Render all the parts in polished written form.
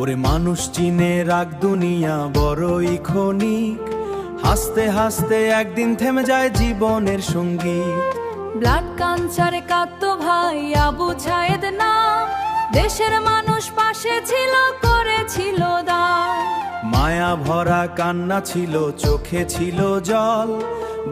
ওরে মানুষ চিনে রাগ দুনিয়া বড়ই ক্ষণিক, হাসতে হাসতে একদিন থেমে যায় জীবনের সঙ্গীত। ব্লাড ক্যান্সারে কাঁদতো ভাই আবু ছায়েদ নাম, দেশের মানুষ পাশে ছিল, করেছিল দান। মায়া ভরা কান্না ছিল, চোখে ছিল জল,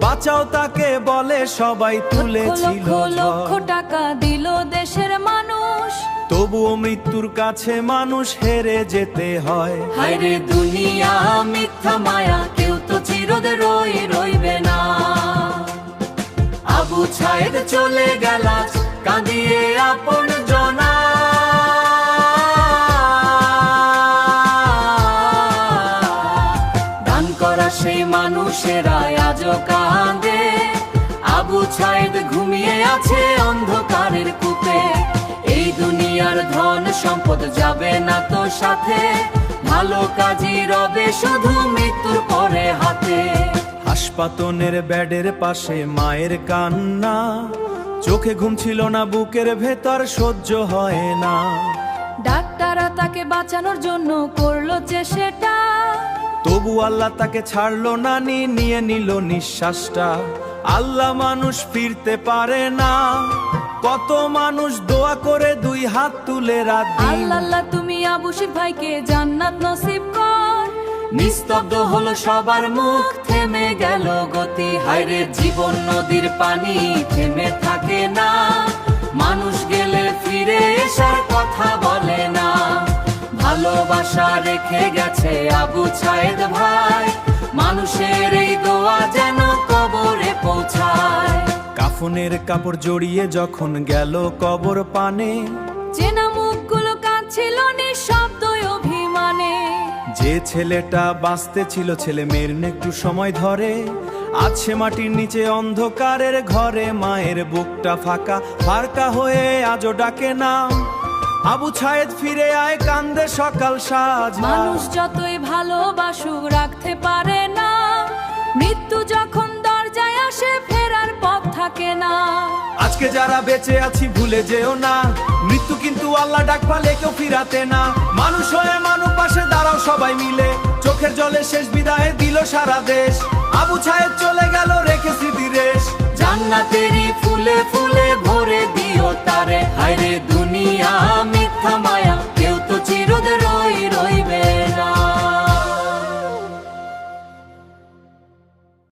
বাঁচাও তাকে বলে সবাই তুলেছিল লক্ষ লক্ষ টাকা দিল দেশের মানুষ, তবুও মৃত্যুর কাছে মানুষ হেরে যেতে হয়। হায়রে দুনিয়া মিথ্যা মায়া, কেউ তো চিরদিন রইবে না। আবু ছায়েদ চলে গেল কাঁদিয়ে আপন জনা, দান করা সেই মানুষেরা আজও কাঁদে। আবু ছায়েদ ঘুমিয়ে আছে অন্ধকারের কূপে, এই দুনিয়ার ধন সম্পদ যাবে না তো সাথে, ভালো কাজই রবে শুধু মৃত্যুর পরে হাতে। হাসপাতালের বেডের পাশে মায়ের কান্না, চোখে ঘুম ছিল না, বুকের ভেতর সহ্য হয় না। ডাক্তাররা তাকে বাঁচানোর জন্য করলো চেষ্টা, তবু আল্লাহ তাকে ছাড়লো না, নিয়ে নিল নিঃশ্বাসটা। আল্লাহ মানুষ ফিরতে পারে না, কত মানুষ দোয়া করে দুই হাত তুলে রাত দিন। আল্লাহ আল্লাহ তুমি আবুশির ভাইকে জান্নাত নসিব কর। নিস্তব্ধ হলো সবার মুখ, থেমে গেল গতি, হায়রে জীবন নদীর পানি থেমে থাকে না, মানুষ গেলে ফিরে আসার কথা বলে না। ভালোবাসা রেখে গেছে আবু ছায়েদ ভাই, মানুষের এই দোয়া যেন কবরে পৌঁছায়। কাফনের কাপড় জড়িয়ে যখন গেল কবর পানে, চেনা মুখগুলো কাঁদছিল নিঃশব্দ অভিমানে। যে ছেলেটা বাঁচতে ছিল ছেলে মেয়ের একটু সময় ধরে, আছে মাটির নিচে অন্ধকারের ঘরে, মায়ের বুকটা ফাঁকা ফারকা হয়ে আজও ডাকে না। আবু ছায়েদ ফিরে আয় কান্দে সকাল সাজ, মানুষ যতই ভালোবাসুক রাখতে পারে না, মৃত্যু যখন দরজায় আসে ফেরার পথ থাকে না। আজকে যারা বেঁচে আছি ভুলে যেও না, মৃত্যু কিন্তু আল্লাহ ডাক পালে কেউ ফিরাতে না। মানুষ হয়ে মানুষ পাশে দাঁড়াও সবাই মিলে, চোখের জলে শেষ বিদায় দিল সারা দেশ। আবু ছায়েদ চলে গেল রেখে স্মৃতি রেশ, জান্নাতেরই ফুলে ফুলে ভরে দিও তারে, হায়রে